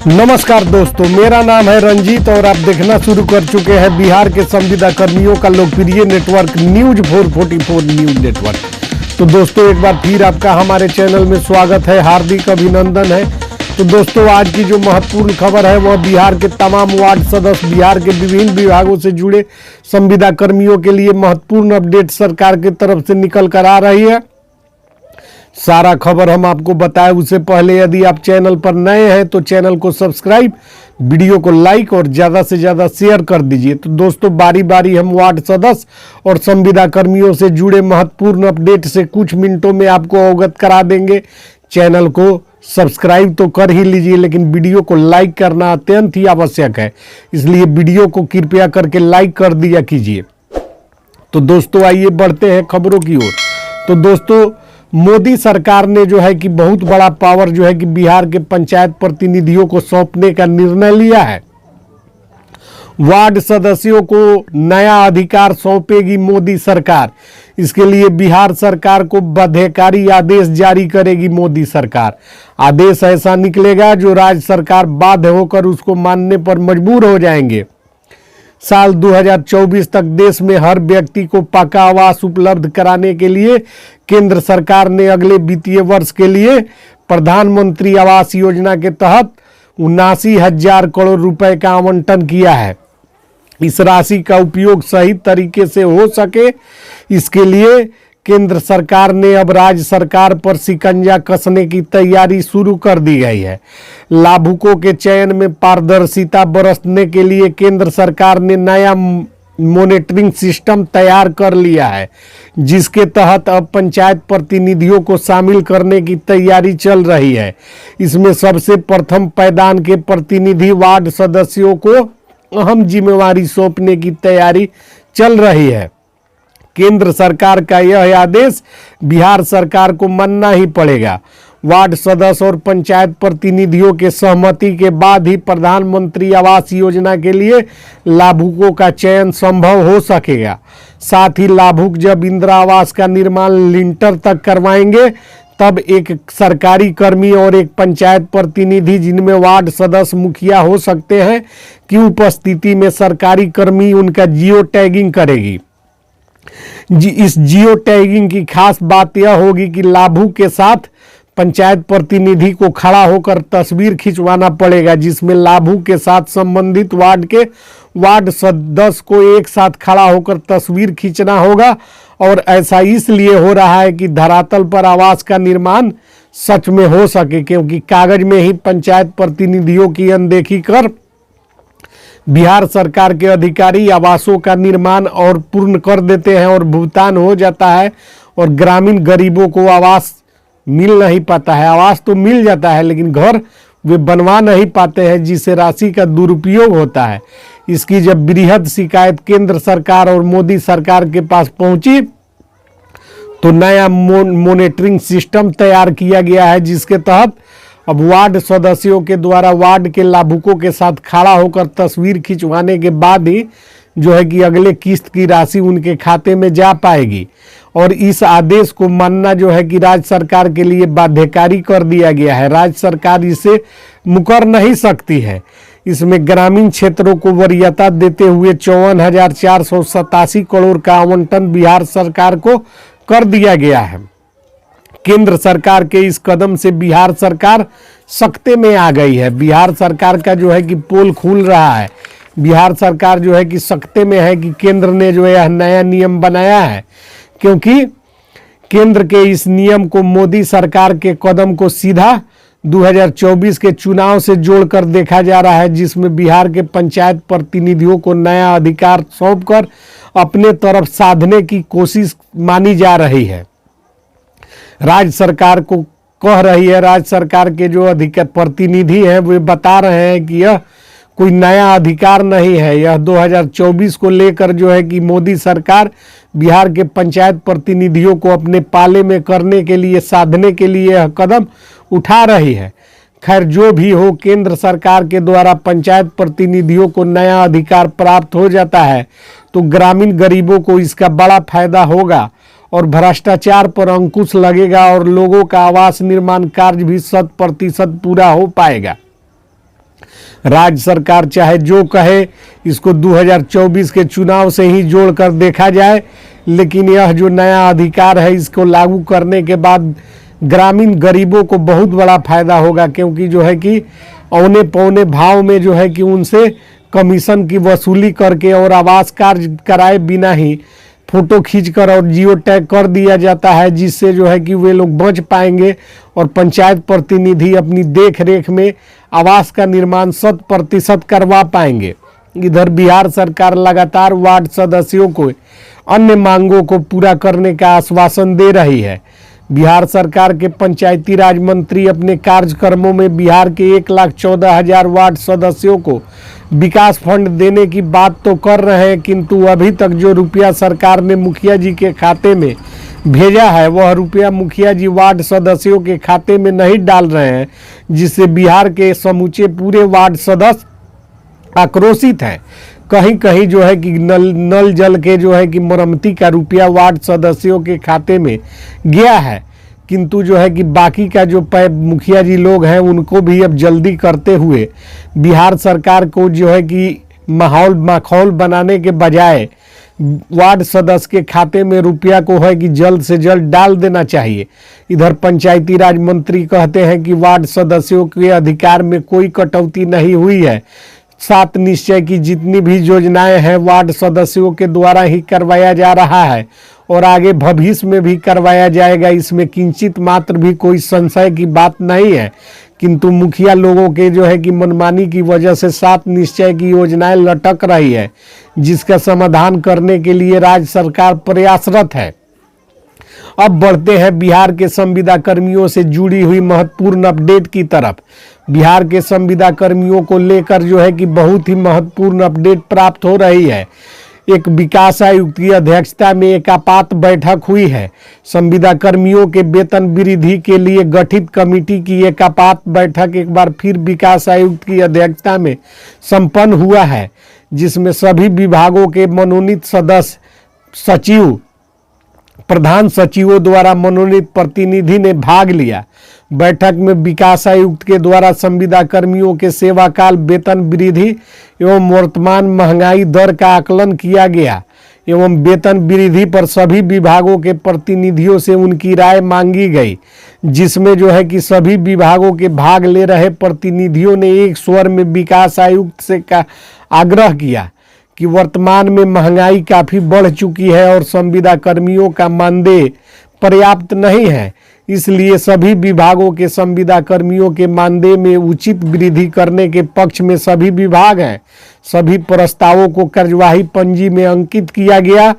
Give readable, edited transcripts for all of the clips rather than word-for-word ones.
नमस्कार दोस्तों, मेरा नाम है रंजीत और आप देखना शुरू कर चुके हैं बिहार के संविदा कर्मियों का लोकप्रिय नेटवर्क न्यूज 444 न्यूज नेटवर्क। तो दोस्तों, एक बार फिर आपका हमारे चैनल में स्वागत है, हार्दिक अभिनंदन है। तो दोस्तों, आज की जो महत्वपूर्ण खबर है वह बिहार के तमाम वार्ड सदस्य, बिहार के विभिन्न विभागों से जुड़े संविदा कर्मियों के लिए महत्वपूर्ण अपडेट सरकार की तरफ से निकल कर आ रही है। सारा खबर हम आपको बताएं उससे पहले यदि आप चैनल पर नए हैं तो चैनल को सब्सक्राइब, वीडियो को लाइक और ज़्यादा से ज़्यादा शेयर कर दीजिए। तो दोस्तों, बारी बारी हम वार्ड सदस्य और संविदा कर्मियों से जुड़े महत्वपूर्ण अपडेट से कुछ मिनटों में आपको अवगत करा देंगे। चैनल को सब्सक्राइब तो कर ही लीजिए, लेकिन वीडियो को लाइक करना अत्यंत ही आवश्यक है, इसलिए वीडियो को कृपया करके लाइक कर दिया कीजिए। तो दोस्तों, आइए बढ़ते हैं खबरों की ओर। तो दोस्तों, मोदी सरकार ने जो है कि बहुत बड़ा पावर जो है कि बिहार के पंचायत प्रतिनिधियों को सौंपने का निर्णय लिया है। वार्ड सदस्यों को नया अधिकार सौंपेगी मोदी सरकार। इसके लिए बिहार सरकार को बाध्यकारी आदेश जारी करेगी मोदी सरकार। आदेश ऐसा निकलेगा जो राज्य सरकार बाध्य होकर उसको मानने पर मजबूर हो जाएंगे। साल 2024 तक देश में हर व्यक्ति को पक्का आवास उपलब्ध कराने के लिए केंद्र सरकार ने अगले वित्तीय वर्ष के लिए प्रधानमंत्री आवास योजना के तहत 79,000 करोड़ रुपए का आवंटन किया है। इस राशि का उपयोग सही तरीके से हो सके, इसके लिए केंद्र सरकार ने अब राज्य सरकार पर शिकंजा कसने की तैयारी शुरू कर दी गई है। लाभुकों के चयन में पारदर्शिता बरतने के लिए केंद्र सरकार ने नया मॉनिटरिंग सिस्टम तैयार कर लिया है, जिसके तहत अब पंचायत प्रतिनिधियों को शामिल करने की तैयारी चल रही है। इसमें सबसे प्रथम पायदान के प्रतिनिधि वार्ड सदस्यों को अहम जिम्मेवारी सौंपने की तैयारी चल रही है। केंद्र सरकार का यह आदेश बिहार सरकार को मानना ही पड़ेगा। वार्ड सदस्य और पंचायत प्रतिनिधियों के सहमति के बाद ही प्रधानमंत्री आवास योजना के लिए लाभुकों का चयन संभव हो सकेगा। साथ ही लाभुक जब इंदिरा आवास का निर्माण लिंटर तक करवाएंगे, तब एक सरकारी कर्मी और एक पंचायत प्रतिनिधि, जिनमें वार्ड सदस्य मुखिया हो सकते हैं, की उपस्थिति में सरकारी कर्मी उनका जियो टैगिंग करेगी। इस जियो टैगिंग की खास बात यह होगी कि लाभुक के साथ पंचायत प्रतिनिधि को खड़ा होकर तस्वीर खिंचवाना पड़ेगा, जिसमें लाभुक के साथ संबंधित वार्ड के वार्ड सदस्य को एक साथ खड़ा होकर तस्वीर खींचना होगा। और ऐसा इसलिए हो रहा है कि धरातल पर आवास का निर्माण सच में हो सके, क्योंकि कागज में ही पंचायत प्रतिनिधियों की अनदेखी कर बिहार सरकार के अधिकारी आवासों का निर्माण और पूर्ण कर देते हैं और भुगतान हो जाता है, और ग्रामीण गरीबों को आवास मिल नहीं पाता है। आवास तो मिल जाता है, लेकिन घर वे बनवा नहीं पाते हैं, जिससे राशि का दुरुपयोग होता है। इसकी जब बृहद शिकायत केंद्र सरकार और मोदी सरकार के पास पहुंची, तो नया मॉनिटरिंग सिस्टम तैयार किया गया है, जिसके तहत अब वार्ड सदस्यों के द्वारा वार्ड के लाभुकों के साथ खड़ा होकर तस्वीर खिंचवाने के बाद ही जो है कि अगले किस्त की राशि उनके खाते में जा पाएगी। और इस आदेश को मानना जो है कि राज्य सरकार के लिए बाध्यकारी कर दिया गया है। राज्य सरकार इसे मुकर नहीं सकती है। इसमें ग्रामीण क्षेत्रों को वरीयता देते हुए 54,487 करोड़ का आवंटन बिहार सरकार को कर दिया गया है। केंद्र सरकार के इस कदम से बिहार सरकार सख्ते में आ गई है। बिहार सरकार का जो है कि पोल खुल रहा है। बिहार सरकार जो है कि सख्ते में है कि केंद्र ने जो है नया नियम बनाया है, क्योंकि केंद्र के इस नियम को मोदी सरकार के कदम को सीधा 2024 के चुनाव से जोड़कर देखा जा रहा है, जिसमें बिहार के पंचायत प्रतिनिधियों को नया अधिकार सौंपकर अपने तरफ साधने की कोशिश मानी जा रही है। राज्य सरकार को कह रही है, राज्य सरकार के जो अधिकार प्रतिनिधि हैं वे बता रहे हैं कि यह कोई नया अधिकार नहीं है। यह 2024 को लेकर जो है कि मोदी सरकार बिहार के पंचायत प्रतिनिधियों को अपने पाले में करने के लिए, साधने के लिए यह कदम उठा रही है। खैर, जो भी हो, केंद्र सरकार के द्वारा पंचायत प्रतिनिधियों को नया अधिकार प्राप्त हो जाता है तो ग्रामीण गरीबों को इसका बड़ा फायदा होगा और भ्रष्टाचार पर अंकुश लगेगा और लोगों का आवास निर्माण कार्य भी 100% पूरा हो पाएगा। राज्य सरकार चाहे जो कहे, इसको 2024 के चुनाव से ही जोड़कर देखा जाए, लेकिन यह जो नया अधिकार है इसको लागू करने के बाद ग्रामीण गरीबों को बहुत बड़ा फायदा होगा, क्योंकि जो है कि औने पौने भाव में जो है कि उनसे कमीशन की वसूली करके और आवास कार्य कराए बिना ही फोटो खींचकर और जियो टैग कर दिया जाता है, जिससे जो है कि वे लोग बच पाएंगे और पंचायत प्रतिनिधि अपनी देख रेख में आवास का निर्माण 100% करवा पाएंगे। इधर बिहार सरकार लगातार वार्ड सदस्यों को अन्य मांगों को पूरा करने का आश्वासन दे रही है। बिहार सरकार के पंचायती राज मंत्री अपने कार्यक्रमों में बिहार के 1,14,000 वार्ड सदस्यों को विकास फंड देने की बात तो कर रहे हैं, किंतु अभी तक जो रुपया सरकार ने मुखिया जी के खाते में भेजा है वह रुपया मुखिया जी वार्ड सदस्यों के खाते में नहीं डाल रहे हैं, जिससे बिहार के समूचे पूरे वार्ड सदस्य आक्रोशित हैं। कहीं कहीं जो है कि नल जल के जो है कि मरम्मती का रुपया वार्ड सदस्यों के खाते में गया है, किंतु जो है कि बाकी का जो मुखिया जी लोग हैं उनको भी अब जल्दी करते हुए बिहार सरकार को जो है कि माहौल बनाने के बजाय वार्ड सदस्य के खाते में रुपया को है कि जल्द से जल्द डाल देना चाहिए। इधर पंचायती राज मंत्री कहते हैं कि वार्ड सदस्यों के अधिकार में कोई कटौती नहीं हुई है। 7 निश्चय की जितनी भी योजनाएं हैं वार्ड सदस्यों के द्वारा ही करवाया जा रहा है और आगे भविष्य में भी करवाया जाएगा, इसमें किंचित मात्र भी कोई संशय की बात नहीं है। किंतु मुखिया लोगों के जो है कि मनमानी की वजह से 7 निश्चय की योजनाएं लटक रही है, जिसका समाधान करने के लिए राज्य सरकार प्रयासरत है। अब बढ़ते हैं बिहार के संविदा कर्मियों से जुड़ी हुई महत्वपूर्ण अपडेट की तरफ। बिहार के संविदा कर्मियों को लेकर जो है कि बहुत ही महत्वपूर्ण अपडेट प्राप्त हो रही है। एक विकास आयुक्त की अध्यक्षता में एक आपात बैठक हुई है। संविदा कर्मियों के वेतन वृद्धि के लिए गठित कमेटी की एक आपात बैठक एक बार फिर विकास आयुक्त की अध्यक्षता में संपन्न हुआ है, जिसमें सभी विभागों के मनोनीत सदस्य, सचिव, प्रधान सचिवों द्वारा मनोनीत प्रतिनिधि ने भाग लिया। बैठक में विकास आयुक्त के द्वारा संविदा कर्मियों के सेवाकाल वेतन वृद्धि एवं वर्तमान महंगाई दर का आकलन किया गया एवं वेतन वृद्धि पर सभी विभागों के प्रतिनिधियों से उनकी राय मांगी गई, जिसमें जो है कि सभी विभागों के भाग ले रहे प्रतिनिधियों ने एक स्वर में विकास आयुक्त से का आग्रह किया कि वर्तमान में महंगाई काफ़ी बढ़ चुकी है और संविदा कर्मियों का मानदेय पर्याप्त नहीं है, इसलिए सभी विभागों के संविदा कर्मियों के मानदेय में उचित वृद्धि करने के पक्ष में सभी विभाग हैं। सभी प्रस्तावों को कार्यवाही पंजी में अंकित किया गया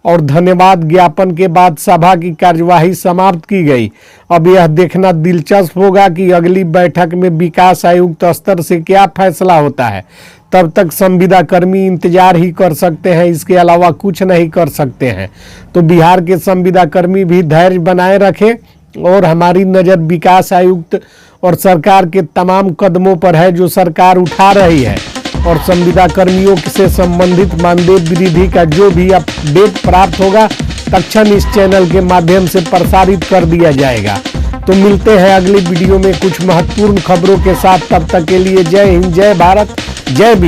और धन्यवाद ज्ञापन के बाद सभा की कार्यवाही समाप्त की गई। अब यह देखना दिलचस्प होगा कि अगली बैठक में विकास आयुक्त स्तर से क्या फैसला होता है। तब तक संविदा कर्मी इंतजार ही कर सकते हैं, इसके अलावा कुछ नहीं कर सकते हैं। तो बिहार के संविदा कर्मी भी धैर्य बनाए रखें और हमारी नज़र विकास आयुक्त और सरकार के तमाम कदमों पर है जो सरकार उठा रही है, और संविदा कर्मियों से संबंधित मानदेय वृद्धि का जो भी अपडेट प्राप्त होगा तत्क्षण इस चैनल के माध्यम से प्रसारित कर दिया जाएगा। तो मिलते हैं अगली वीडियो में कुछ महत्वपूर्ण खबरों के साथ। तब तक के लिए जय हिंद, जय भारत, जय बिहार।